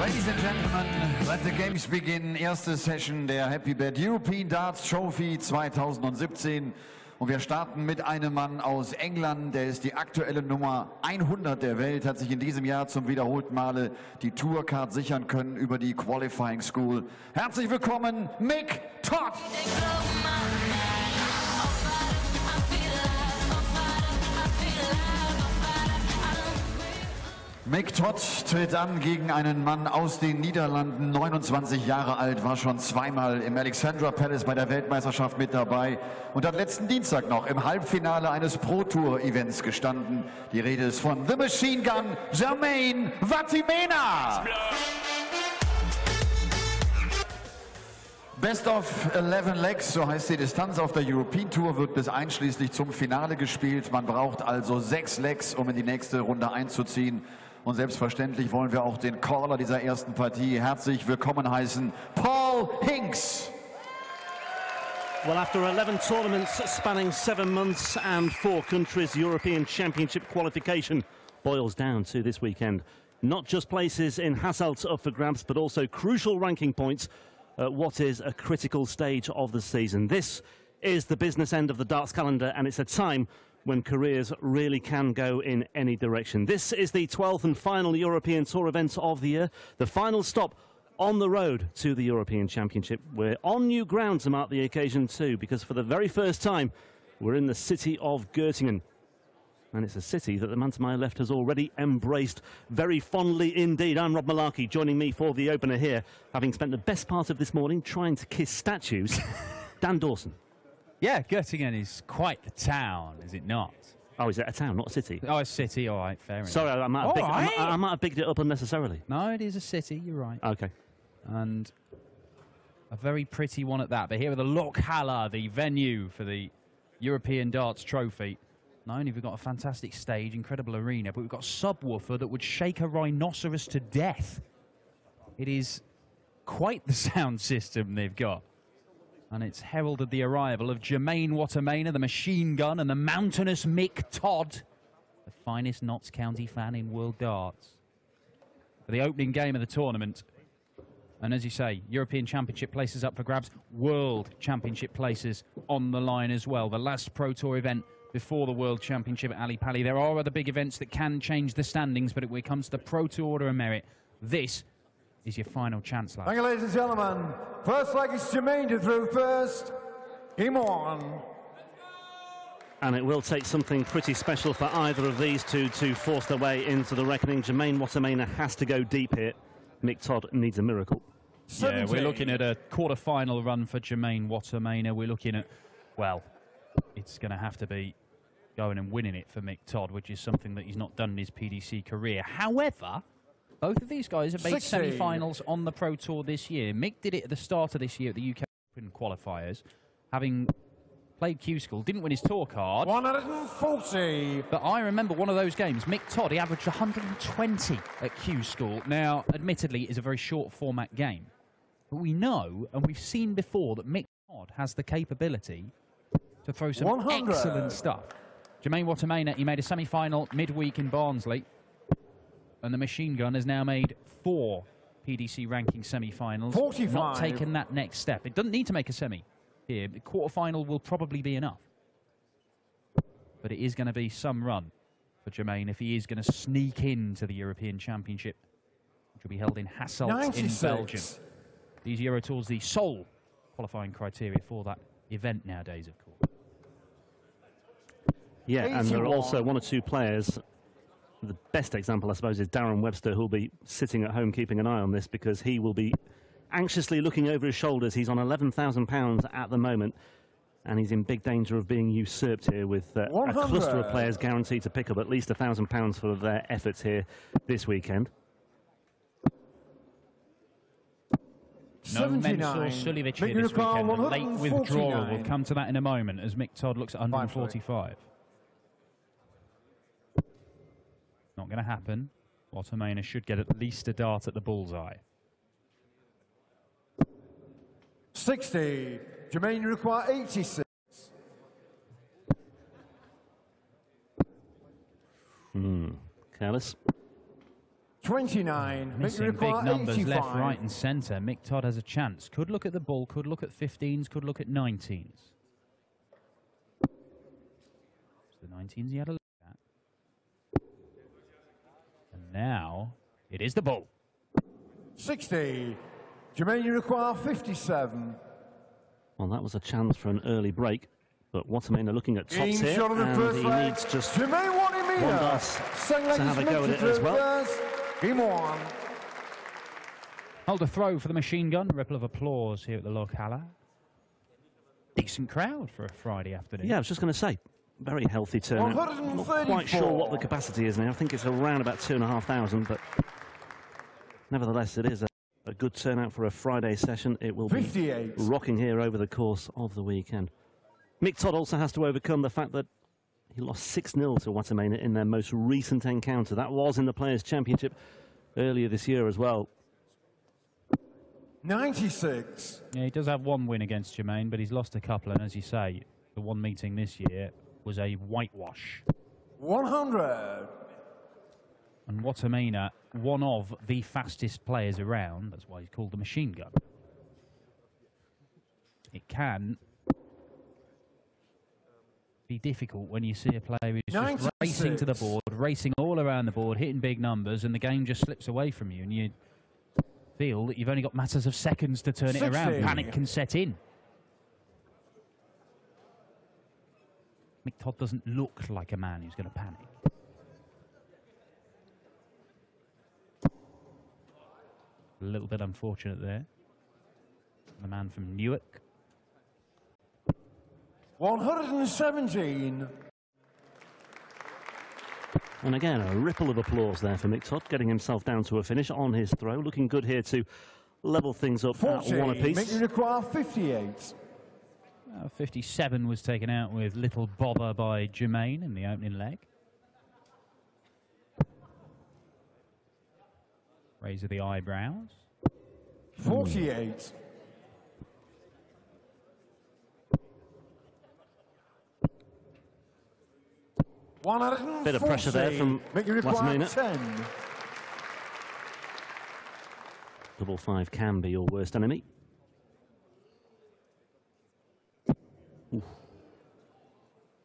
Ladies and gentlemen, let the games begin. Erste Session der Happy Bad European Darts Trophy 2017. Und wir starten mit einem Mann aus England, der ist die aktuelle Nummer 100 der Welt, hat sich in diesem Jahr zum wiederholten Male die Tourcard sichern können über die Qualifying School. Herzlich willkommen, Mick Todd! Mick Todd tritt an gegen einen Mann aus den Niederlanden, 29 Jahre alt, war schon zweimal im Alexandra Palace bei der Weltmeisterschaft mit dabei und hat letzten Dienstag noch im Halbfinale eines Pro-Tour-Events gestanden. Die Rede ist von The Machine Gun, Jermaine Wattimena. Best of 11 Legs, so heißt die Distanz auf der European Tour, wird bis einschließlich zum Finale gespielt. Man braucht also 6 Legs, um in die nächste Runde einzuziehen. Und selbstverständlich wollen wir auch den Caller dieser ersten Partie herzlich willkommen heißen, Paul Hinks. Well, after 11 tournaments spanning 7 months and 4 countries, European Championship qualification boils down to this weekend. Not just places in Hasselt up for grabs, but also crucial ranking points at what is a critical stage of the season. This is the business end of the darts calendar, and it's a time when careers really can go in any direction. This is the 12th and final European Tour event of the year, the final stop on the road to the European Championship. We're on new ground to mark the occasion too, because for the very first time we're in the city of Göttingen. And it's a city that the man to my left has already embraced very fondly indeed. I'm Rob Malarkey, joining me for the opener here, having spent the best part of this morning trying to kiss statues. Dan Dawson. Yeah, Göttingen is quite the town, is it not? Oh, is it a town, not a city? Oh, a city, all right, fair enough. Sorry, I might have bigged it up unnecessarily. No, it is a city, you're right. Okay. And a very pretty one at that. But here are the Lokhala, the venue for the European Darts Trophy. Not only have we got a fantastic stage, incredible arena, but we've got a subwoofer that would shake a rhinoceros to death. It is quite the sound system they've got. And it's heralded the arrival of Jermaine Wattimena, the machine gun, and the mountainous Mick Todd, the finest Notts County fan in world darts, for the opening game of the tournament. And as you say, European Championship places up for grabs, World Championship places on the line as well. The last Pro Tour event before the World Championship at Ali Pali. There are other big events that can change the standings, but when it comes to the Pro Tour Order of Merit, this is your final chance, lads. Thank you, ladies and gentlemen. First leg is Jermaine to throw first. Game on. And it will take something pretty special for either of these two to force their way into the reckoning. Jermaine Wattimena has to go deep here. Mick Todd needs a miracle. Yeah, we're looking at a quarter-final run for Jermaine Wattimena. We're looking at, well, it's going to have to be going and winning it for Mick Todd, which is something that he's not done in his PDC career. However, both of these guys have made semi-finals on the Pro Tour this year. Mick did it at the start of this year at the UK Open qualifiers, having played Q School, didn't win his tour card. 140. But I remember one of those games, Mick Todd, he averaged 120 at Q School. Now, admittedly, it's a very short format game. But we know, and we've seen before, that Mick Todd has the capability to throw some 100. Excellent stuff. Jermaine Wattimena, he made a semi-final midweek in Barnsley. And the machine gun has now made 4 PDC ranking semi-finals. 45. Not taken that next step. It doesn't need to make a semi here. The quarter-final will probably be enough. But it is going to be some run for Jermaine if he is going to sneak into the European Championship, which will be held in Hasselt 96. in Belgium. These Euro Tours, the sole qualifying criteria for that event nowadays, of course. Yeah, 81. and there are also 1 or 2 players. The best example, I suppose, is Darren Webster, who'll be sitting at home keeping an eye on this because he will be anxiously looking over his shoulders. He's on £11,000 at the moment, and he's in big danger of being usurped here with a cluster of players guaranteed to pick up at least £1,000 for their efforts here this weekend. No Mensur Suljovic here this weekend. A late withdrawal. We'll come to that in a moment as Mick Todd looks at 145. Not going to happen. Wattimena should get at least a dart at the bullseye. 60. Jermaine require 86. Careless. 29. Missing big numbers left, right and centre. Mick Todd has a chance. Could look at the ball, could look at 15s, could look at 19s. The 19s he had a look at. And now it is the ball. 60. Jermaine, you require 57. Well, that was a chance for an early break, but Wattimena looking at tops here, shot of the first and he leg. needs just Jermaine one dance to have a go at it as well. Game on. Hold a throw for the machine gun. Ripple of applause here at the Lochalla. Decent crowd for a Friday afternoon. Yeah, I was just going to say, very healthy turnout. Not quite sure what the capacity is now. I think it's around about 2,500, but nevertheless, it is a good turnout for a Friday session. It will 58. Be rocking here over the course of the weekend. Mick Todd also has to overcome the fact that he lost 6-0 to Wattimena in their most recent encounter. That was in the Players' Championship earlier this year as well. 96. Yeah, he does have one win against Jermaine, but he's lost a couple, and as you say, the one meeting this year was a whitewash. 100. And Wattimena, one of the fastest players around. That's why he's called the machine gun. It can be difficult when you see a player who's just racing to the board, racing all around the board, hitting big numbers, and the game just slips away from you, and you feel that you've only got matters of seconds to turn it around. Panic can set in. Mick Todd doesn't look like a man who's going to panic. A little bit unfortunate there. The man from Newark. 117. And again, a ripple of applause there for Mick Todd, getting himself down to a finish on his throw. Looking good here to level things up 40. at one apiece. Mick, you require 58. 57 was taken out with little bobber by Jermaine in the opening leg. Raise of the eyebrows. 48. Bit of pressure there from Wattimena. 10. Double five can be your worst enemy. Oof.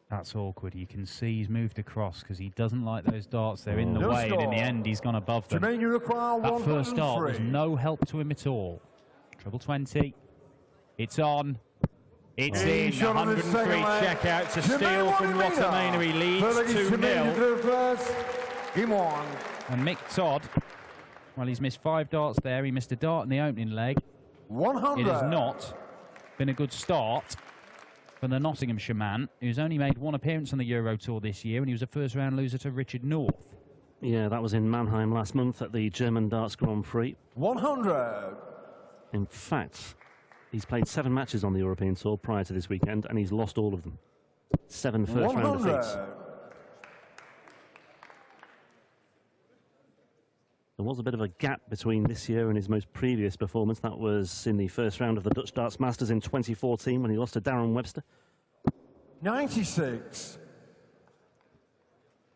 That's awkward. You can see he's moved across because he doesn't like those darts. They're in the way, and in the end, he's gone above them. Jermaine, you require that first dart was no help to him at all. Treble 20. It's on. It's in. 103 checkout to steal from Wattimena. He leads 2-0. Game on. And Mick Todd, well, he's missed 5 darts there. He missed a dart in the opening leg. 100. It has not been a good start for the Nottinghamshire man, who's only made one appearance on the Euro Tour this year, and he was a first-round loser to Richard North. Yeah, that was in Mannheim last month at the German Darts Grand Prix. 100. In fact, he's played 7 matches on the European Tour prior to this weekend, and he's lost all of them. 7 first-round defeats. There was a bit of a gap between this year and his most previous performance. That was in the first round of the Dutch Darts Masters in 2014 when he lost to Darren Webster. 96.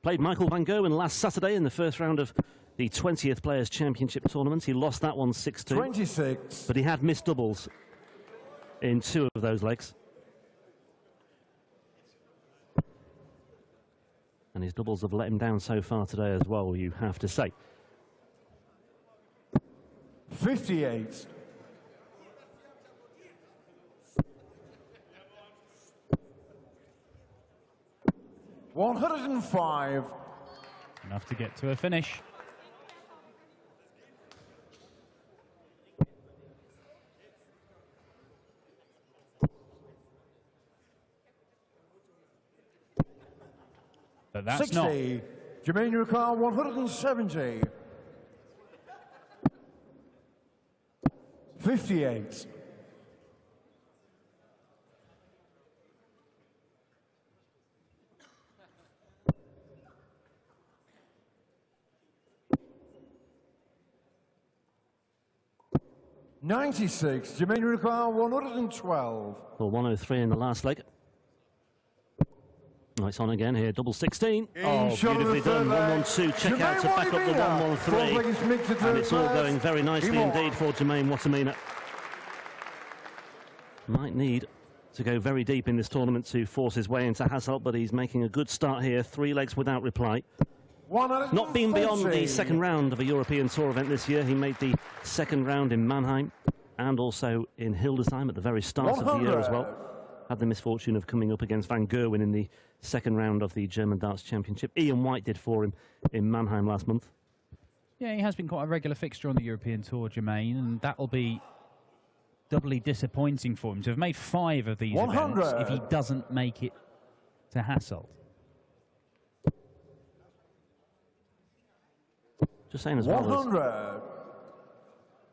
Played Michael van Gerwen last Saturday in the first round of the 20th Players' Championship tournament. He lost that one 6-2. 26. But he had missed doubles in 2 of those legs. And his doubles have let him down so far today as well, you have to say. 58. $105. Enough to get to a finish. But that's 60. not. Jermaine, you require 170. 58. $96. Jermaine, you require 112. Well, 103 in the last leg. Nice on again here, double 16. Oh, beautifully done. 1-1-2, check out to back up the 1-1-3. And it's all going very nicely indeed for Jermaine Wattimena. Might need to go very deep in this tournament to force his way into Hasselt, but he's making a good start here. 3 legs without reply. Not been beyond the second round of a European Tour event this year. He made the second round in Mannheim and also in Hildesheim at the very start of the year as well. Had the misfortune of coming up against Van Gerwen in the second round of the German Darts Championship. Ian White did for him in Mannheim last month. Yeah, he has been quite a regular fixture on the European Tour, Jermaine, and that'll be doubly disappointing for him to have made 5 of these events if he doesn't make it to Hasselt. Just saying as well,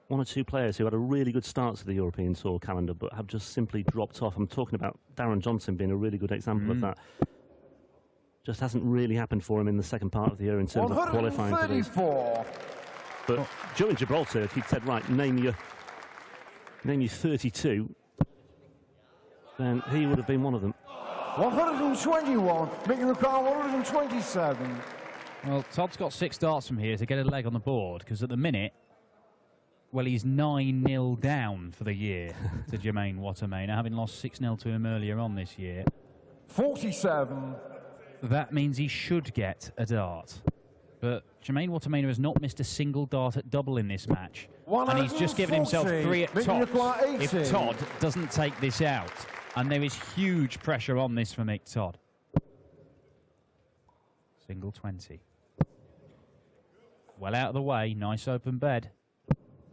one or two players who had a really good start to the European Tour calendar but have just simply dropped off. I'm talking about Darren Johnson being a really good example of that. Just hasn't really happened for him in the second part of the year in terms of qualifying for these. But during Gibraltar, if he'd said, right, name you 32, then he would have been one of them. 121, making the car 127. Well, Todd's got 6 darts from here to get a leg on the board, because at the minute, well, he's 9-0 down for the year to Jermaine Wattimena, having lost 6-0 to him earlier on this year. 47. That means he should get a dart. But Jermaine Wattimena has not missed a single dart at double in this match. And he's just given himself 3 at tops if Todd doesn't take this out. And there is huge pressure on this for Mick Todd. Single 20. Well out of the way, nice open bed.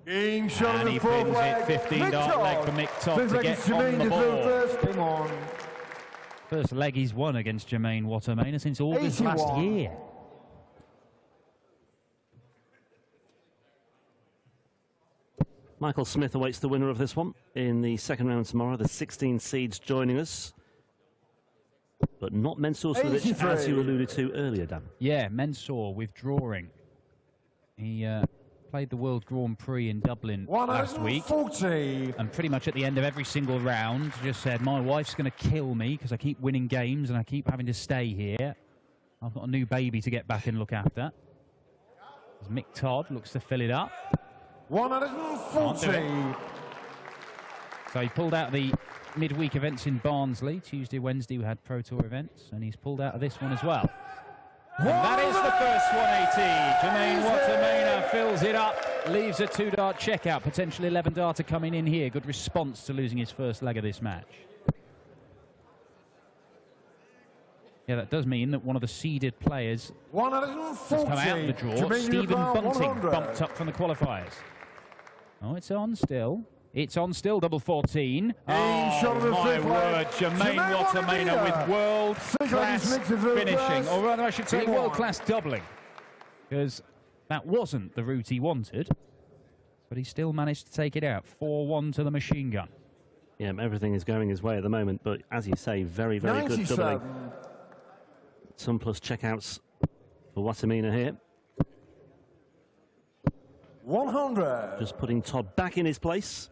And he pins it, 15 dart leg for Mick Todd to get on the board. First leg he's won against Jermaine Wattimena since August last year. Michael Smith awaits the winner of this one in the second round tomorrow. The 16 seeds joining us. But not Mensur Suljic, as you alluded to earlier, Dan. Yeah, Mensur withdrawing. He played the World Grand Prix in Dublin last week. And pretty much at the end of every single round, just said, my wife's going to kill me because I keep winning games and I keep having to stay here. I've got a new baby to get back and look after. As Mick Todd looks to fill it up. 140. So he pulled out the midweek events in Barnsley. Tuesday, Wednesday we had Pro Tour events, and he's pulled out of this one as well. And that is the first 180. Jermaine Wattimena fills it up, leaves a 2-dart checkout, potentially 11-darter coming in here. Good response to losing his first leg of this match. Yeah, that does mean that one of the seeded players has come out of the draw. Stephen Bunting bumped up from the qualifiers. Oh, it's on still. It's on still, double 14. Oh, my word, Jermaine Wattimena with world-class finishing. Or rather, I should say world-class doubling. Because that wasn't the route he wanted. But he still managed to take it out. 4-1 to the machine gun. Yeah, everything is going his way at the moment. But as you say, very, very good doubling. Some plus checkouts for Wattimena here. 100. Just putting Todd back in his place.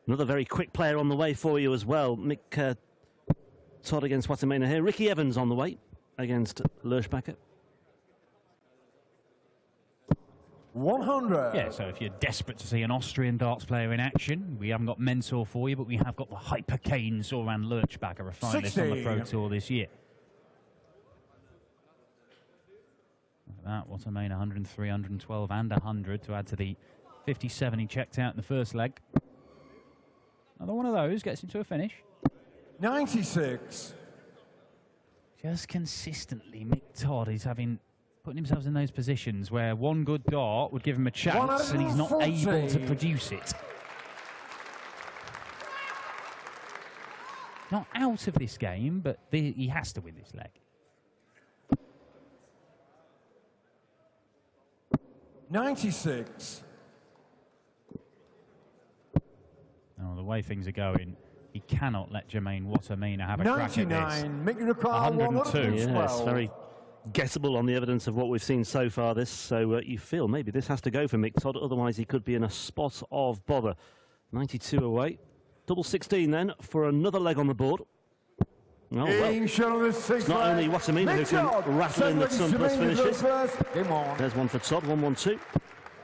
Another very quick player on the way for you as well. Mick Todd against Wattimena here. Ricky Evans on the way against Lerschbacher. 100. Yeah, so if you're desperate to see an Austrian darts player in action, we haven't got Mensur for you, but we have got the hyper-cane Zoran Lerschbacher, a finalist on the Pro Tour this year. That Wattimena 103, 112 and 100 to add to the 57 he checked out in the first leg. Another one of those gets him to a finish. 96. Just consistently, Mick Todd is putting himself in those positions where one good dart would give him a chance and he's not able to produce it. Not out of this game, but he has to win this leg. 96. Oh, the way things are going, he cannot let Jermaine Wattimena have a crack at this. 102. Yeah, it's very guessable on the evidence of what we've seen so far. So you feel maybe this has to go for Mick Todd, otherwise he could be in a spot of bother. 92 away. Double 16 then for another leg on the board. Oh, well. It's not only Wattimena who can rattle in the ton plus finishes. There's one for Todd, 1-1-2.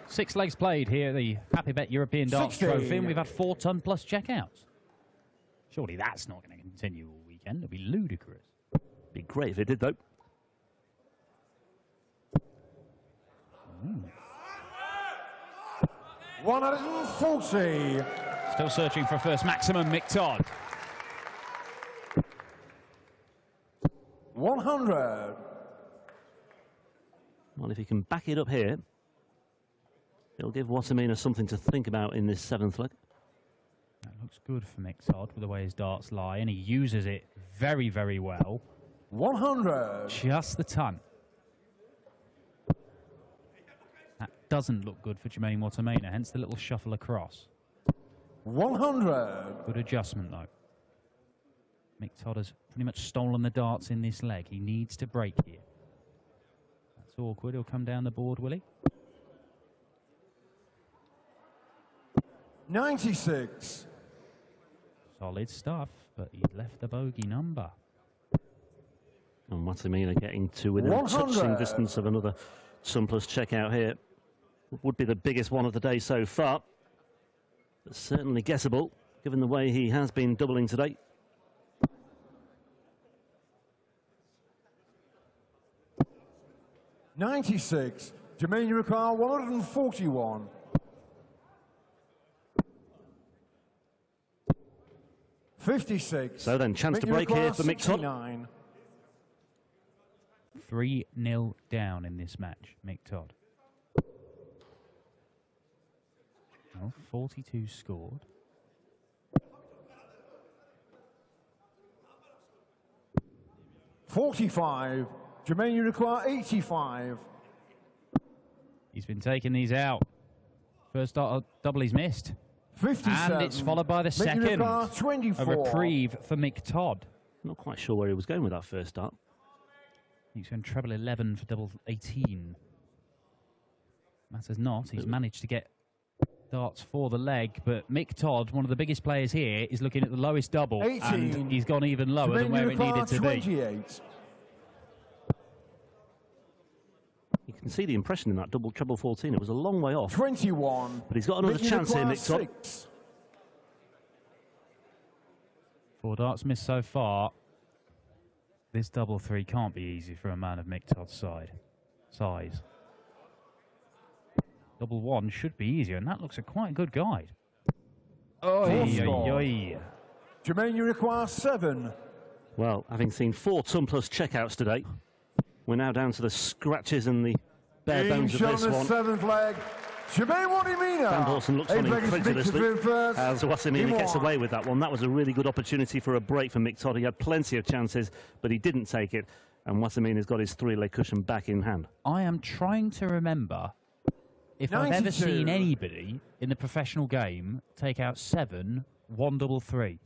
6 legs played here at the Happy Bet European Darts Trophy, and we've had 4 ton plus checkouts. Surely that's not going to continue all weekend. It'll be ludicrous. Be great if it did, though. Ooh. 140. Still searching for first maximum, Mick Todd. 100. Well, if he can back it up here, it'll give Wattimena something to think about in this 7th leg. That looks good for Mick Todd with the way his darts lie, and he uses it very, very well. 100. Just the ton. That doesn't look good for Jermaine Wattimena, hence the little shuffle across. 100. Good adjustment, though. Mick Todd has pretty much stolen the darts in this leg. He needs to break here. That's awkward. He'll come down the board, will he? 96. Solid stuff, but he left the bogey number. And Wattimena getting to within a touching distance of another ton plus checkout here. Would be the biggest one of the day so far. But certainly guessable, given the way he has been doubling today. $96. Jermaine, you require 141. $56. So then, chance to break here for Mick Todd. 3-0 down in this match, Mick Todd. Well, 42 scored. $45. Jermaine, you require 85. He's been taking these out. First double he's missed. 57. And it's followed by the second. 24. A reprieve for Mick Todd. Not quite sure where he was going with that first start. He's going treble 11 for double 18. Matters not. He's managed to get darts for the leg, but Mick Todd, one of the biggest players here, is looking at the lowest double, 18. and he's gone even lower than where it needed to 28. be. You can see the impression in that double treble 14. It was a long way off. 21. But he's got another chance here, Mick Todd. 4 darts missed so far. This double 3 can't be easy for a man of Mick Todd's size. Double 1 should be easier, and that looks a quite good guide. Jermaine, you require 7. Well, having seen 4 ton plus checkouts today, we're now down to the scratches and the bare bones of this one. 7th leg. Jermaine Wattimena. Dan Dawson looks on incredulously as Wattimena gets away with that one. That was a really good opportunity for a break for Mick Todd. He had plenty of chances, but he didn't take it. And Wattimena's got his 3-leg cushion back in hand. I am trying to remember if 92. I've ever seen anybody in the professional game take out 7, 1 double 3.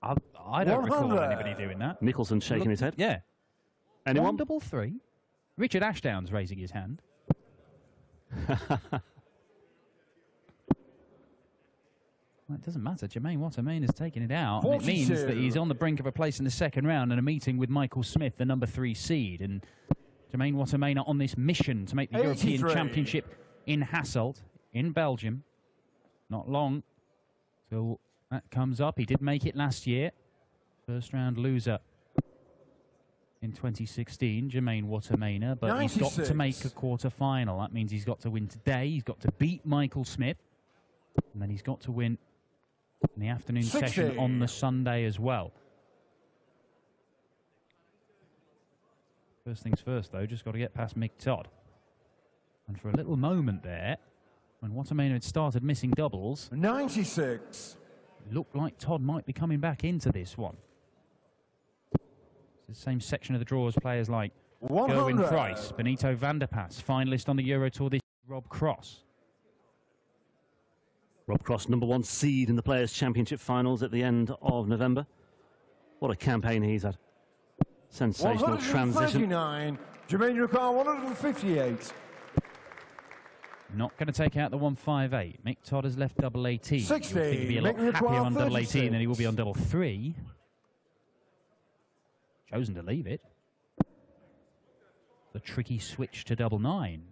I don't recall anybody doing that. Nicholson shaking his head. Yeah. Anyone? 1 double 3. Richard Ashdown's raising his hand. Well, it doesn't matter. Jermaine Wattimena has taken it out. And it means that he's on the brink of a place in the second round and a meeting with Michael Smith, the number 3 seed. And Jermaine Wattimena on this mission to make the 83. European Championship in Hasselt, in Belgium. Not long till that comes up. He did make it last year. First round loser in 2016, Jermaine Wattimena, but 96. He's got to make a quarter-final. That means he's got to win today. He's got to beat Michael Smith. And then he's got to win in the afternoon 60. Session on the Sunday as well. First things first, though, just got to get past Mick Todd. And for a little moment there, when Wattimena had started missing doubles, 96. It looked like Todd might be coming back into this one. The same section of the draw as players like 100. Gerwin Price, Benito van der Pas, finalist on the Euro Tour this year, Rob Cross. Rob Cross, number 1 seed in the Players' Championship finals at the end of November. What a campaign he's had. Sensational transition. Jermaine Rukar, 158. Not going to take out the 158. Mick Todd has left double 18. 60. You'll think he'd be a lot happier on double 18 than he will be on double 3. Chosen to leave it. The tricky switch to double 9.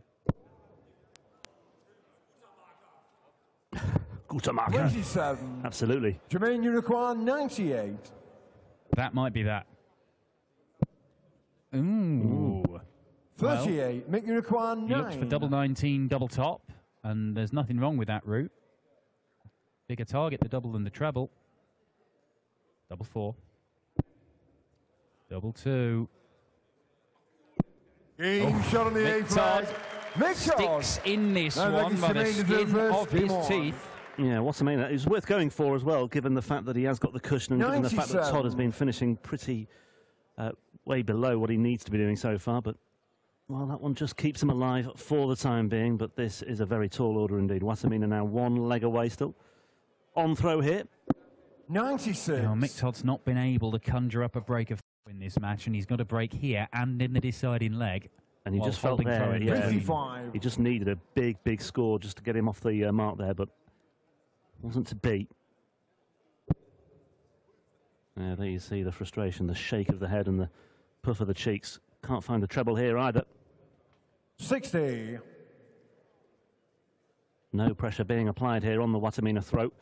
Wattimena. 27. Absolutely. Jermaine, you require 98. That might be that. Ooh. 38. Mick, you require 9. He looks for double 19 double top, and there's nothing wrong with that route. Bigger target, the double than the treble. Double 4. Double 2. Game shot on the A flag. Mick Todd Sticks in this No, one by the Jermaine to do skin first. of his Come on. teeth. Yeah, Wattimena is worth going for as well, given the fact that he has got the cushion and given the fact that 97. Todd has been finishing pretty way below what he needs to be doing so far. But, well, that one just keeps him alive for the time being. But this is a very tall order indeed. Wattimena now one leg away still. On throw here. 96. Now, Mick Todd's not been able to conjure up a break of in this match, and he's got a break here and in the deciding leg. And you while just felt holding there, throw-in. yeah, 55. he just needed a big, big score just to get him off the mark there, but wasn't to beat. Yeah, there you see the frustration, the shake of the head and the puff of the cheeks. Can't find the treble here either. 60. No pressure being applied here on the Wattimena throat.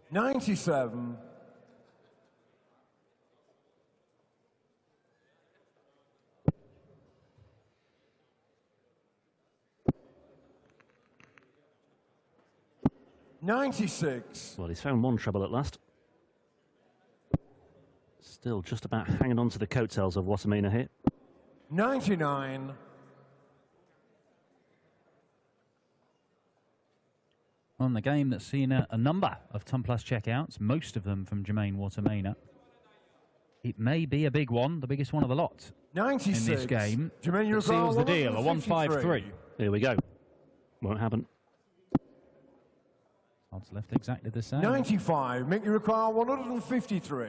97. 96. Well, he's found one treble at last. Still just about hanging on to the coattails of Wattimena here. 99. On the game that's seen a number of Ton Plus checkouts, most of them from Jermaine Wattimena. It may be a big one, the biggest one of the lot 96. in this game. Jermaine, you That seals the deal, a 153. 153. Here we go. Won't happen. Odds left exactly the same. 95. Mick, you require 153.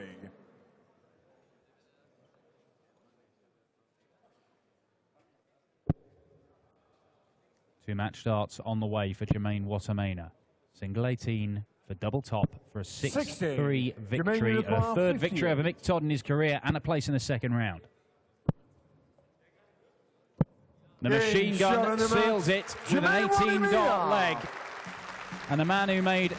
Two match starts on the way for Jermaine Wattimena. Single 18 for double top for a 6-3 victory. A third victory over Mick Todd in his career and a place in the second round. The machine gun seals it with an 18-dot leg. And a man who made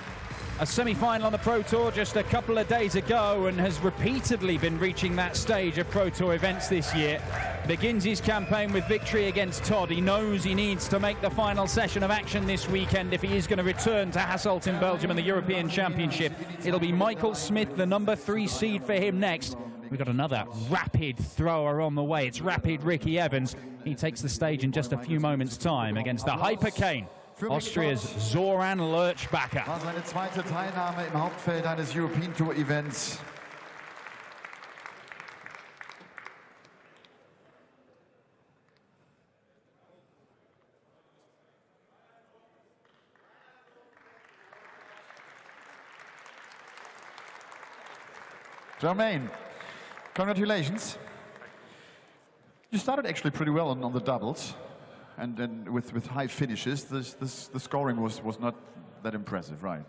a semi-final on the Pro Tour just a couple of days ago and has repeatedly been reaching that stage of Pro Tour events this year. Begins his campaign with victory against Todd. He knows he needs to make the final session of action this weekend if he is going to return to Hasselt in Belgium and the European Championship. It'll be Michael Smith, the number 3 seed for him next. We've got another rapid thrower on the way. It's rapid Ricky Evans. He takes the stage in just a few moments' time against the Hypercane, Austria's Zoran Lurchbacher. War seine zweite Teilnahme im Hauptfeld eines European Tour Events. Jermaine, congratulations. You started actually pretty well on the doubles. And then with high finishes, the scoring was not that impressive, right?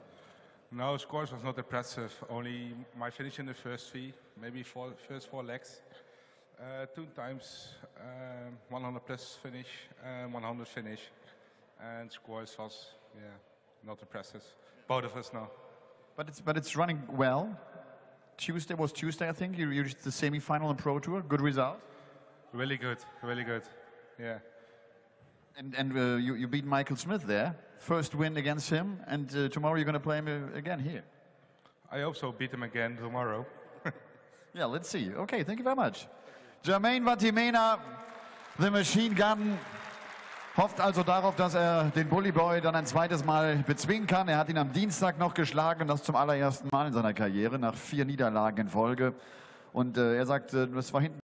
No, scores was not impressive. Only my finish in the first three, maybe first four legs. 2 times 100 plus finish, 100 finish, and scores was not impressive. Both of us now. But it's running well. Tuesday, I think. You reached the semi-final in Pro Tour. Good result. Really good, yeah. And you beat Michael Smith there. First win against him, and tomorrow you're going to play him again here. I hope so. Beat him again tomorrow. Yeah, let's see. Okay, thank you very much. Jermaine Wattimena, the Machine Gun, hofft also darauf, dass den Bully Boy dann ein zweites Mal bezwingen kann. Er hat ihn am Dienstag noch geschlagen, und das zum allerersten Mal in seiner Karriere, nach 4 Niederlagen in Folge. Und er sagt, das war hinten